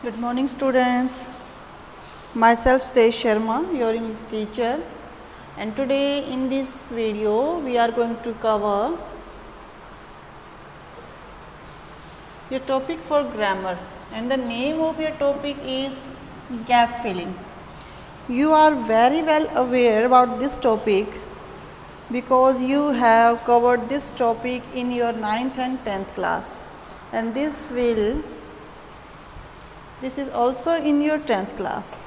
Good morning, students. Myself Tej Sharma, your English teacher, and today in this video we are going to cover your topic for grammar, and the name of your topic is gap filling. You are very well aware about this topic because you have covered this topic in your 9th and 10th class, and this is also in your 10th class.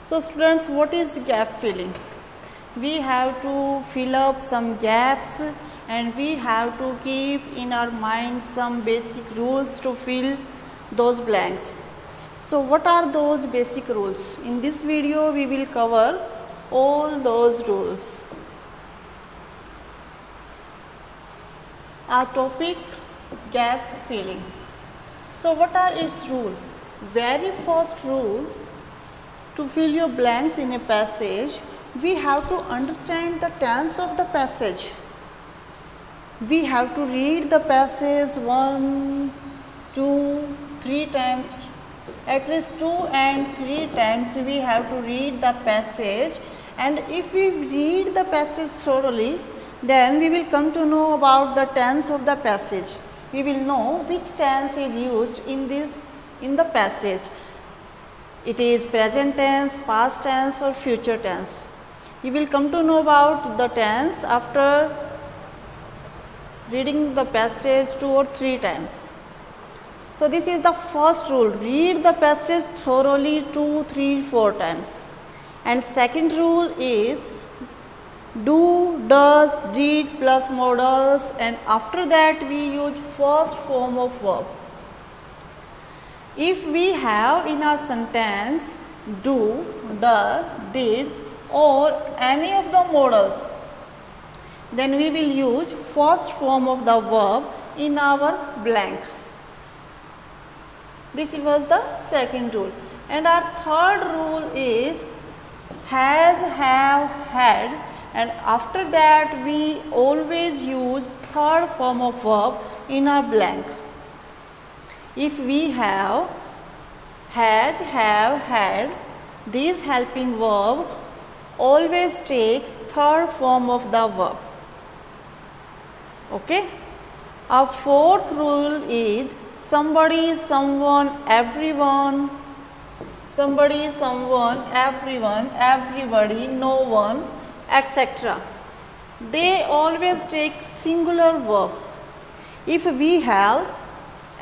So students, what is gap filling? We have to fill up some gaps and we have to keep in our mind some basic rules to fill those blanks. So what are those basic rules? In this video we will cover all those rules. Our topic, gap filling. So what are its rules? Very first rule, to fill your blanks in a passage, we have to understand the tense of the passage. We have to read the passage 1, 2, 3 times, at least 2 and 3 times we have to read the passage, and if we read the passage thoroughly, then we will come to know about the tense of the passage. We will know which tense is used in the passage. It is present tense, past tense or future tense. You will come to know about the tense after reading the passage 2 or 3 times. So this is the first rule, read the passage thoroughly 2, 3, 4 times. And second rule is do, does, did plus modals, and after that we use first form of verb. If we have in our sentence do, does, did or any of the modals, then we will use first form of the verb in our blank. This was the second rule. And our third rule is has, have, had, and after that we always use third form of verb in our blank. If we have, has, have, had, these helping verb always take third form of the verb. Okay? Our fourth rule is somebody, someone, everyone, somebody, someone, everyone, everybody, no one, etc. They always take singular verb. If we have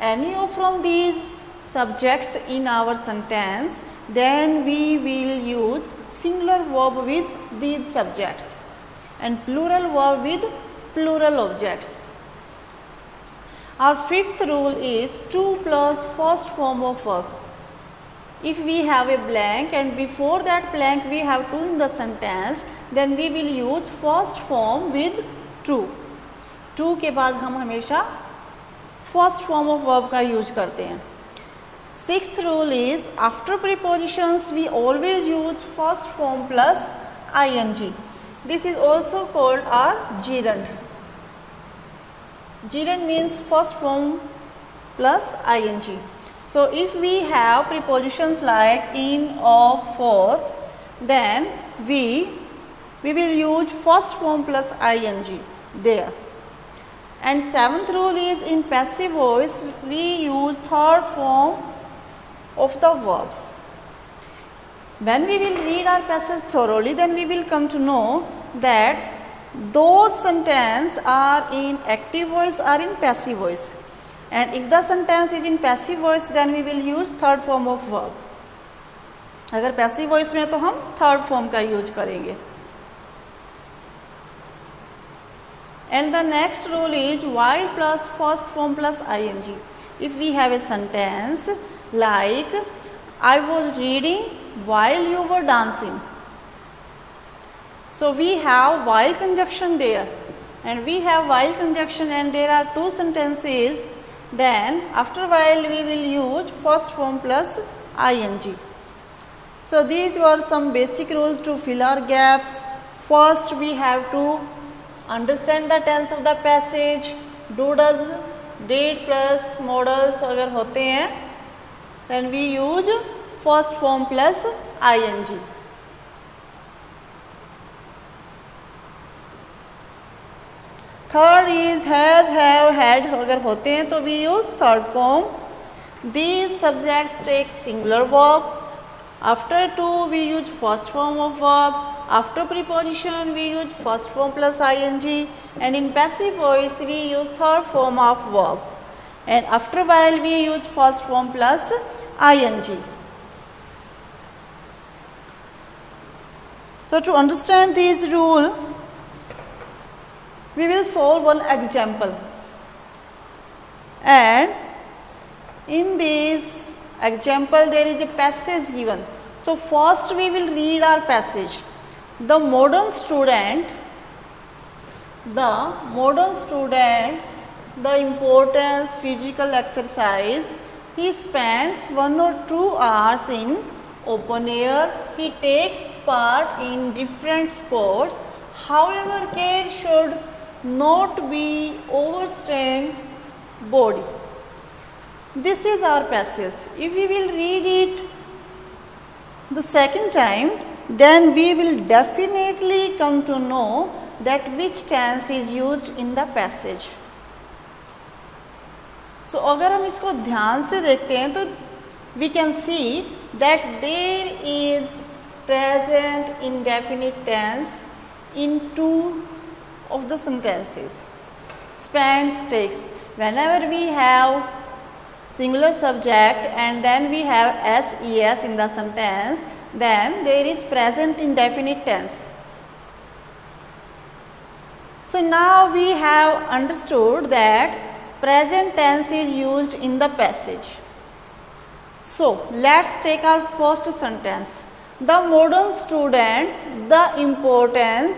any from these subjects in our sentence, then we will use singular verb with these subjects and plural verb with plural objects. Our fifth rule is to plus first form of verb. If we have a blank and before that blank we have to in the sentence, then we will use first form with to. To के बाद हम हमेशा first form of verb का use करते हैं. Sixth rule is after prepositions we always use first form plus ing. This is also called our gerund. Gerund means first form plus ing. So if we have prepositions like in, of, for, then we will use first form plus ing there. And seventh rule is in passive voice we use third form of the verb. When we will read our passage thoroughly, then we will come to know that those sentences are in active voice or in passive voice. And if the sentence is in passive voice, then we will use third form of verb. अगर passive voice में तो हम third form का use करेंगे. And the next rule is while plus first form plus ing. If we have a sentence like I was reading while you were dancing. So we have while conjunction there, and we have while conjunction and there are two sentences, then after while we will use first form plus ing. So these were some basic rules to fill our gaps. First we have to understand the tense of the passage, do, does, did plus modals अगर होते हैं then we use first form plus ing. Third is has, have, had अगर होते हैं तो we use third form. These subjects take singular verb. After to we use first form of verb. After preposition we use first form plus ing, and in passive voice we use third form of verb, and after while we use first form plus ing. So to understand this rule, we will solve one example, and in this example there is a passage given. So first we will read our passage. The modern student, the importance physical exercise, he spends 1 or 2 hours in open air. He takes part in different sports. However, care should not be overstrained body. This is our passage. If we will read it the second time, then we will definitely come to know that which tense is used in the passage. So अगर हम इसको ध्यान से देखते हैं तो we can see that there is present indefinite tense in 2 of the sentences. Spends, takes. Whenever we have singular subject and then we have ses in the sentence, then there is present indefinite tense. So now we have understood that present tense is used in the passage. So let's take our first sentence. The modern student, the importance,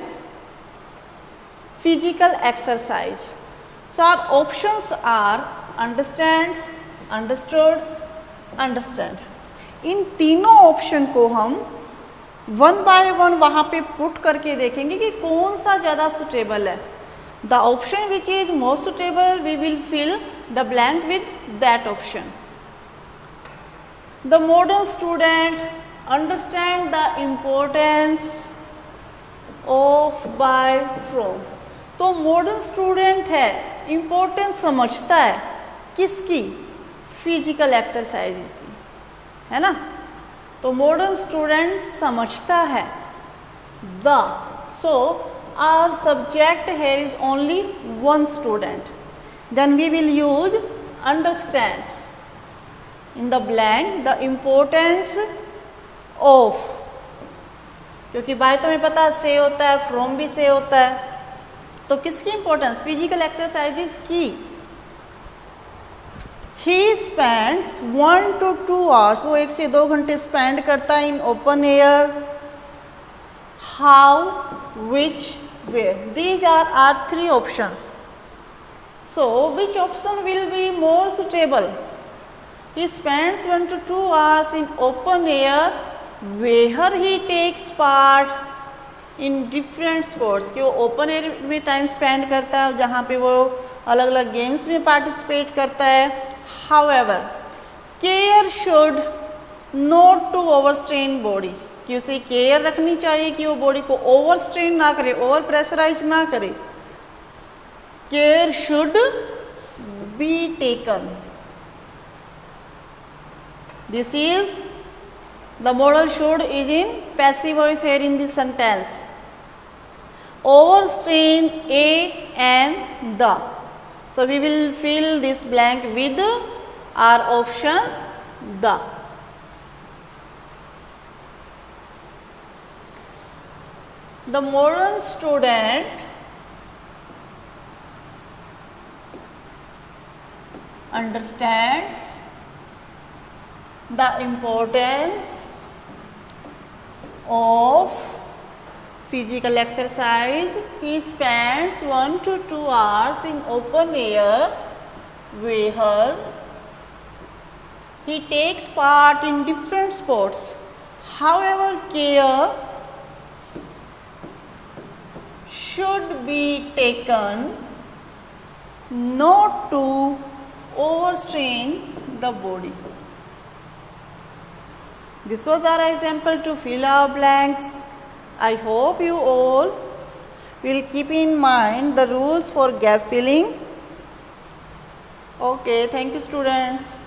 physical exercise. So our options are understands, understood, understand. इन तीनों option को हम 1 bye 1 वहाँ पे put करके देखेंगे कि कौन सा ज़्यादा सुटेबल है. The option which is most suitable we will fill the blank with that option. The modern student understand the importance of by from. तो मॉडर्न स्टूडेंट है, इम्पोर्टेंस समझता है किसकी? फिजिकल एक्सरसाइज की, है ना. तो मॉडर्न स्टूडेंट समझता है the. So our subject here is only 1 student. Then we will use understands in the blank the importance of, क्योंकि बाय तो हमें पता है से होता है, फ्रॉम भी से होता है. तो किसकी इंपॉर्टेंस? फिजिकल एक्सरसाइजेस की. He spends 1 to 2 hours, वो 1 से 2 घंटे स्पेंड करता है in open air. How, which, where. These are are 3 options. So which option will be more suitable? He spends 1 to 2 hours in open air where he takes part in different sports. कि वो open air में time spend करता है जहाँ पे वो अलग अलग गेम्स में पार्टिसिपेट करता है. However, care should not to overstrain body. कि उसे केयर रखनी चाहिए कि वो बॉडी को ओवरस्ट्रेन ना करे, ओवर प्रेशराइज ना करे. Care should be taken. This is the model should is in passive voice here in this sentence. Overstrain a and the. So we will fill this blank with our option the. The modern student understands the importance of physical exercise. He spends 1 to 2 hours in open air where he takes part in different sports. However, care should be taken not to overstrain the body. This was our example to fill our blanks. I hope you all will keep in mind the rules for gap filling. Okay, thank you students.